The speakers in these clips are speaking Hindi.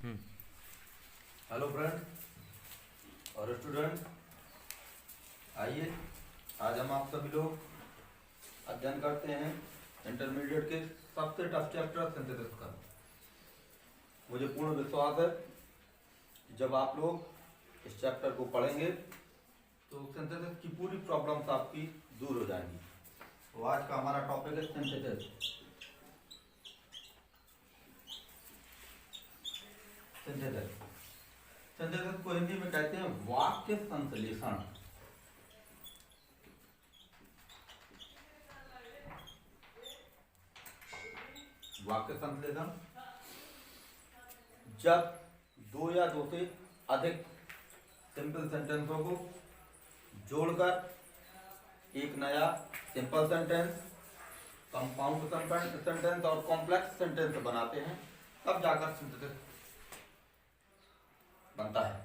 हेलो फ्रेंड और स्टूडेंट, आइए आज हम आप सभी लोग अध्ययन करते हैं इंटरमीडिएट के सबसे टफ चैप्टर सिंथेसिस का। मुझे पूर्ण विश्वास है कि जब आप लोग इस चैप्टर को पढ़ेंगे तो सिंथेसिस की पूरी प्रॉब्लम्स आपकी दूर हो जाएंगी। तो आज का हमारा टॉपिक है सिंथेसिस। सिंथेसिस को हिंदी में कहते हैं वाक्य संश्लेषण। वाक्य संश्लेषण जब दो या दो से अधिक सिंपल सेंटेंसों को जोड़कर एक नया सिंपल सेंटेंस, कंपाउंड सेंटेंस और कॉम्प्लेक्स सेंटेंस बनाते हैं, तब जाकर सिंथेसिस बनता है।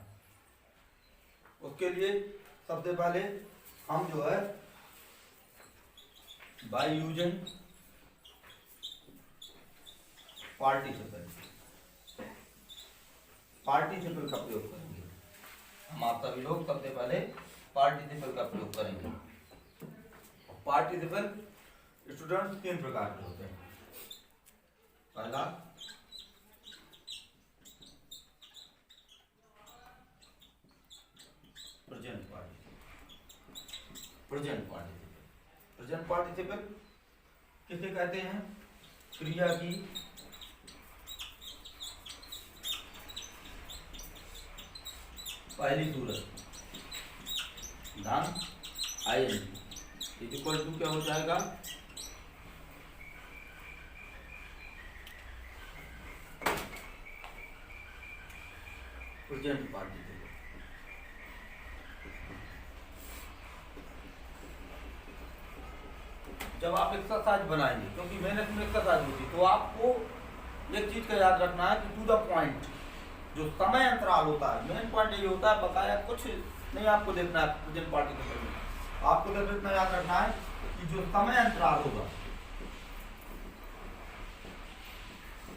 उसके लिए सबसे पहले हम जो है बाय यूजिंग पार्टिसिपल का प्रयोग करेंगे। हम आप सभी लोग सबसे पहले पार्टिसिपल का प्रयोग करेंगे। पार्टिसिपल स्टूडेंट्स तीन प्रकार के होते हैं। पहला प्रेजेंट पार्टिसिपल किसे कहते हैं? क्रिया की पहली सूरत धन आईएनजी इक्वल टू क्या हो जाएगा? Present participle. जब आप एक्सरसाइज बनाएंगे, क्योंकि मेहनत में एक्सरसाइज होती है, तो आपको एक चीज का याद रखना है कि टू द पॉइंट जो समय अंतराल होता है, मेन पॉइंट ये होता है, बकाया कुछ नहीं आपको देखना है। प्रेजेंट पार्टिसिपल में आपको सिर्फ इतना याद रखना है कि जो समय अंतराल होगा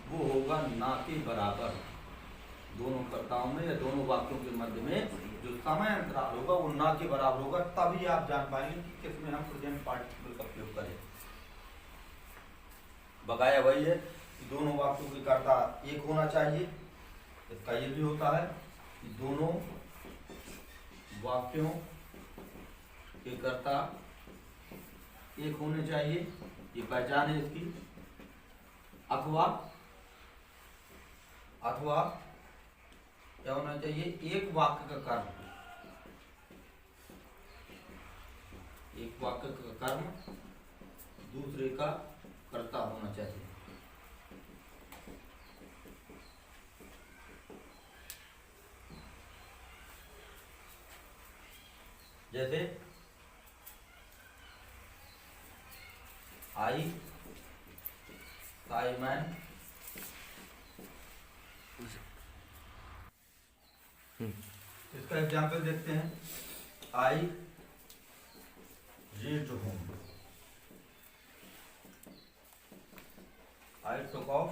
वो होगा ना के बराबर। दोनों कर्ताओं में या दोनों वाक्यों के मध्य में जो समय अंतराल होगा वो ना के बराबर होगा, तभी आप जान पाएंगे कि किसमें हम प्रेजेंट पार्टिसिपल का प्रयोग करें। बकाया वही है कि दोनों वाक्यों के कर्ता एक होना चाहिए। इसका ये भी होता है कि दोनों वाक्यों के कर्ता एक होने चाहिए, ये पहचान है इसकी। अथवा क्या होना चाहिए? एक वाक्य का कर्म, एक वाक्य का कर्म दूसरे का कर्ता होना चाहिए। जैसे आई साइमन इसका एग्जाम्पल देखते हैं। I read home, I took of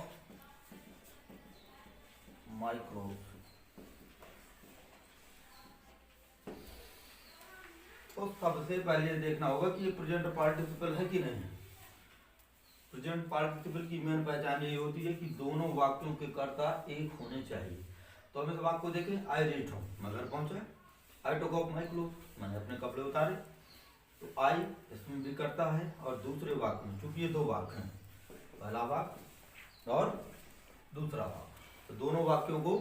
my cloth. तो सबसे पहले देखना होगा कि ये प्रेजेंट पार्टिसिपल है कि नहीं है। प्रेजेंट पार्टिसिपल की मेन पहचान ये होती है कि दोनों वाक्यों के कर्ता एक होने चाहिए। तो हम इस वाक्य को देखें, आई रीड होम, मैं घर पहुंचा। आई टुक ऑफ माई क्लोथ, मैंने अपने कपड़े उतारे। तो आई इसमें भी करता है और दूसरे वाक्य में, चूंकि ये दो वाक्य हैं, पहला वाक्य और दूसरा वाक्य, तो दोनों वाक्यों को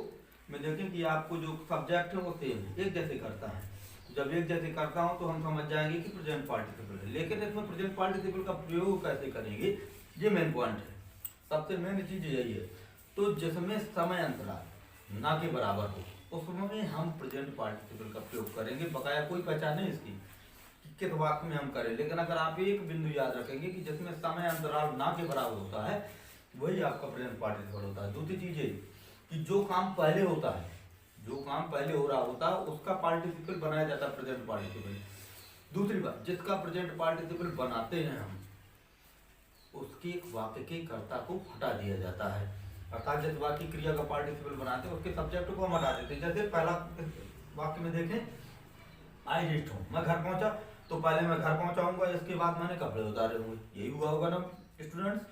मैं देखें कि आपको जो सब्जेक्ट है वो सेम है, एक जैसे करता है। जब एक जैसे करता हूं तो हम समझ जाएंगे कि प्रेजेंट पार्टिसिपल है। लेकिन इसमें प्रेजेंट पार्टिसिपल का प्रयोग कैसे करेंगे, ये मेन पॉइंट है। सबसे मेन चीज यही है। तो जिसमें समय अंतराल ना के बराबर हो उसमें हम प्रेजेंट पार्टिसिपल का प्रयोग करेंगे। बकाया कोई पहचान नहीं इसकी कि किस वाक्य में हम करें। लेकिन अगर आप एक बिंदु याद रखेंगे कि जिसमें समय अंतराल ना के बराबर होता है वही आपका प्रेजेंट पार्टिसिपल होता है। दूसरी चीज है कि जो काम पहले होता है, जो काम पहले हो रहा होता है उसका पार्टिसिपल बनाया जाता है प्रेजेंट पार्टिसिपल। दूसरी बात, जिसका प्रेजेंट पार्टिसिपल बनाते हैं हम, उसके वाक्य के कर्ता को हटा दिया जाता है। अर्थात जिस वाक्य की क्रिया का पार्टिसिपल बनाते हैं उसके सब्जेक्ट को हम हटा देते हैं। जैसे पहला वाक्य में देखें, आई रीच्ड होम, मैं घर पहुंचा, तो पहले मैं घर पहुंचाऊंगा, इसके बाद मैंने कपड़े उतारे होंगे, यही हुआ होगा ना स्टूडेंट्स,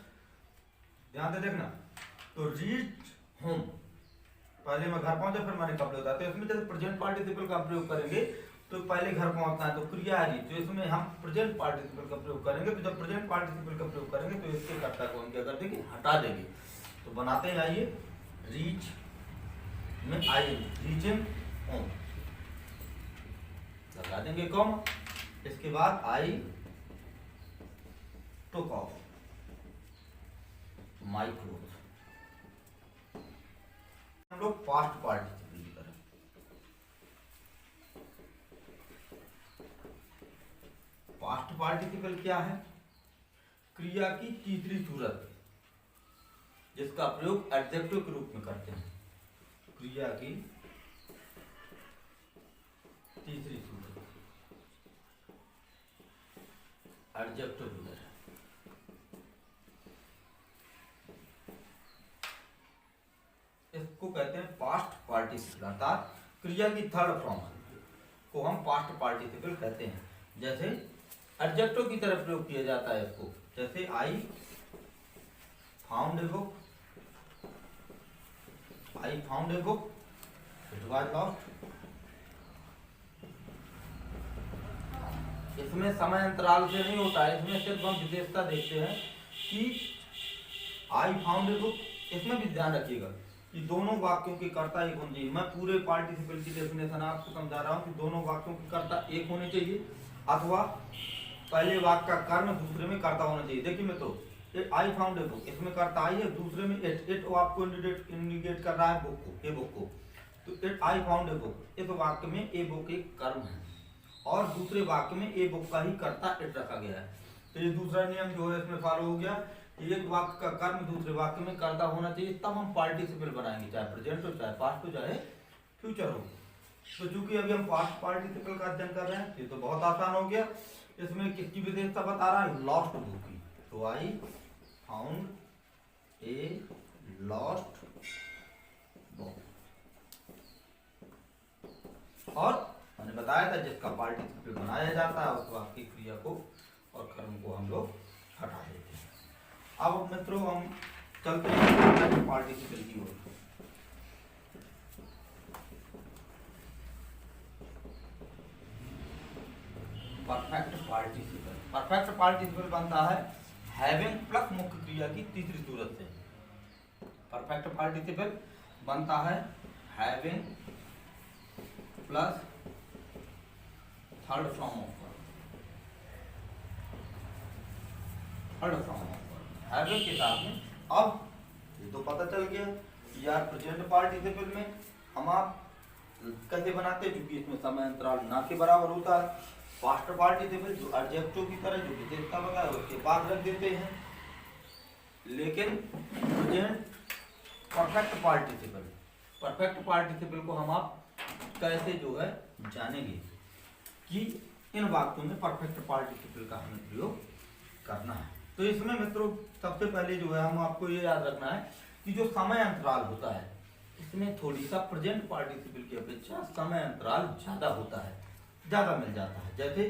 ध्यान से देखना। तो रीच्ड होम, पहले मैं घर पहुंचा फिर मैंने कपड़े उतारे, तो इसमें जैसे प्रेजेंट पार्टिसिपल का प्रयोग करेंगे तो पहले घर पहुंचना है तो क्रिया है, तो इसमें हम प्रेजेंट पार्टिसिपल का प्रयोग करेंगे। तो जब प्रेजेंट पार्टिसिपल का प्रयोग करेंगे तो इसके कर्ता को हम क्या कर देंगे, हटा देंगे। तो बनाते हैं, आइए, रीच में आई, रीचिंग होम लगा देंगे कॉमा, इसके बाद आई टुक ऑफ माई क्लोथ। हम लोग पास्ट पार्टिसिपल की तरह, पास्ट पार्टिसिपल क्या है, क्रिया की तीसरी सूरत जिसका प्रयोग एडजेक्टिव के रूप में करते हैं। क्रिया की तीसरी सूरत एडजेक्टिव है, इसको कहते हैं पास्ट पार्टिसिपल, अर्थात क्रिया की थर्ड फॉर्म को हम पास्ट पार्टिसिपल कहते हैं। जैसे एडजेक्टिव की तरह प्रयोग किया जाता है इसको, जैसे I found a book, I found a book, it was lost. इसमें समय अंतराल से नहीं होता है, इसमें सिर्फ हम विशेषता देखते हैं कि आई फाउंड ए बुक। इसमें भी ध्यान रखिएगा कि दोनों वाक्यों के कर्ता एक होने चाहिए। मैं पूरे पार्टिसिपल की डेफिनेशन आपको समझा रहा हूँ कि दोनों वाक्यों के कर्ता एक होने चाहिए, अथवा पहले वाक्य का कर्म दूसरे में कर्ता होना चाहिए। देखिए मित्रों, आई फाउंड ए बुक, इसमें कर्ता आई है, दूसरे में इट आपको इंडिकेट कर रहा है बुक को, ए बुक को। तो it I found a book, इस वाक्य में ए बुक एक कर्म है और दूसरे वाक्य में ए बुक का ही कर्ता इट रखा गया है। तो ये दूसरा नियम जो है इसमें फॉलो हो गया, एक वाक्य का कर्म दूसरे वाक्य में कर्ता होना चाहिए, तब हम पार्टिसिपल बनाएंगे, चाहे प्रेजेंट हो, चाहे पास्ट हो, चाहे फ्यूचर हो। तो चूंकि अभी हम पास्ट पार्टिसिपल का अध्ययन कर रहे हैं, ये तो बहुत आसान हो गया। इसमें किसकी विशेषता बता रहा है, लॉस्ट बुक की। तो I found a lost book, और मैंने बताया था जिसका पार्टिसिपल बनाया जाता है उस वाक्य की क्रिया को और कर्म को हम लोग हटा देते हैं। अब मित्रों हम चलते हैं पार्टिसिपल की ओर। परफेक्ट पार्टिसिपल, परफेक्ट पार्टिसिपल बनता है हैविंग प्लस मुख्य क्रिया की तीसरी सूरत से। परफेक्ट पार्टिसिपल बनता है having plus third form of verb, third form of verb having के साथ में। अब ये तो पता चल गया कि यार प्रेजेंट पार्टिसिपल में हम आप कैसे बनाते हैं, क्योंकि इसमें समय अंतराल ना के बराबर होता है। पास्ट पार्टिसिपल जो एडजेक्टिव की तरह जो विशेषता बताया उसके बाद रख देते हैं, लेकिन present perfect participle, perfect participle को हम आप कैसे जो है जानेंगे कि इन वाक्यों में परफेक्ट पार्टिसिपल का हमें प्रयोग करना है। तो इसमें मित्रों सबसे पहले जो है हम आपको ये याद रखना है कि जो समय अंतराल होता है इसमें थोड़ी सा प्रेजेंट पार्टिसिपल की अपेक्षा समय अंतराल ज्यादा होता है, ज्यादा मिल जाता है। जैसे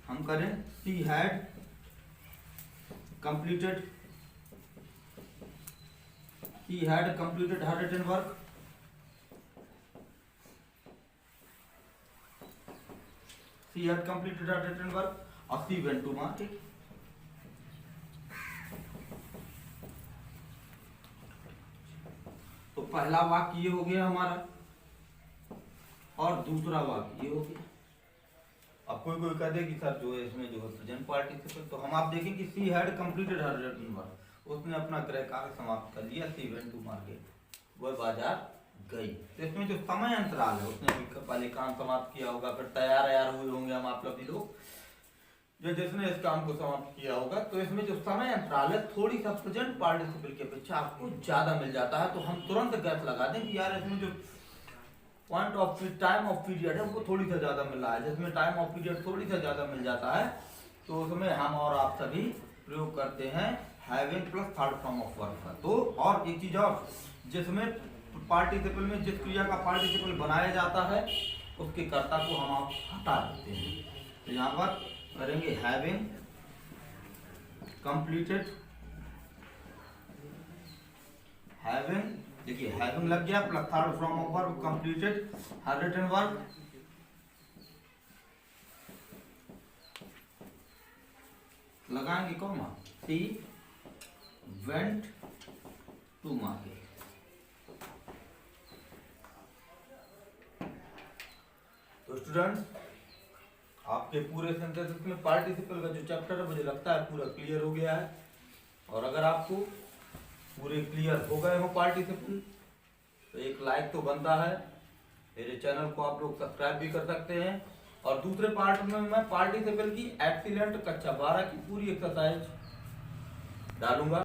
हम करें she had completed, he had completed her written work, she had completed her written work, और she went to market। तो पहला वाक्य ये हो गया हमारा और दूसरा वाक्य ये हो गया। अब कोई कोई कह दे कि सर जो है इसमें जो है प्रेजेंट पार्टिसिपल, तो हम आप देखें कि she had completed her written work, उसने अपना क्रय कार्य समाप्त कर लिया, सी वेंट टू मार्केट, वह बाजार गई। तो इसमें जो समय अंतराल है उसने भी पहले काम समाप्त किया होगा, फिर तैयार हुए होंगे हम आप सभी लोग जो जिसने इस काम को समाप्त किया होगा। तो इसमें जो समय अंतराल है थोड़ी सा प्रेजेंट पार्टिसिपल की अपेक्षा आपको ज्यादा मिल जाता है। तो हम तुरंत गैस लगा दें कि यार इसमें जो point of time of period है वो थोड़ी सा ज्यादा मिल रहा है। जिसमें टाइम ऑफ पीरियड थोड़ी सा ज्यादा मिल जाता है तो उसमें हम और आप सभी प्रयोग करते हैं having plus third form of verb का। तो और एक चीज और, जिसमें पार्टिसिपल में जिस क्रिया का पार्टिसिपल बनाया जाता है उसके कर्ता को हम आप हटा देते हैं। तो यहाँ पर करेंगे हैविंग कंप्लीटेड, हैविंग, देखिए हैविंग लग गया plus third form of verb completed her written verb, लगाएंगे comma, he went to market. तो स्टूडेंट्स, आपके पूरे सेंटेंस में पार्टिसिपल का जो चैप्टर है मुझे लगता है पूरा क्लियर हो गया है। और अगर आपको पूरे क्लियर हो गए हो पार्टिसिपल तो एक लाइक तो बनता है। मेरे चैनल को आप लोग सब्सक्राइब भी कर सकते हैं। और दूसरे पार्ट में मैं पार्टिसिपल की एक्सीलेंट कक्षा 12 की पूरी एक्सरसाइज डालूंगा।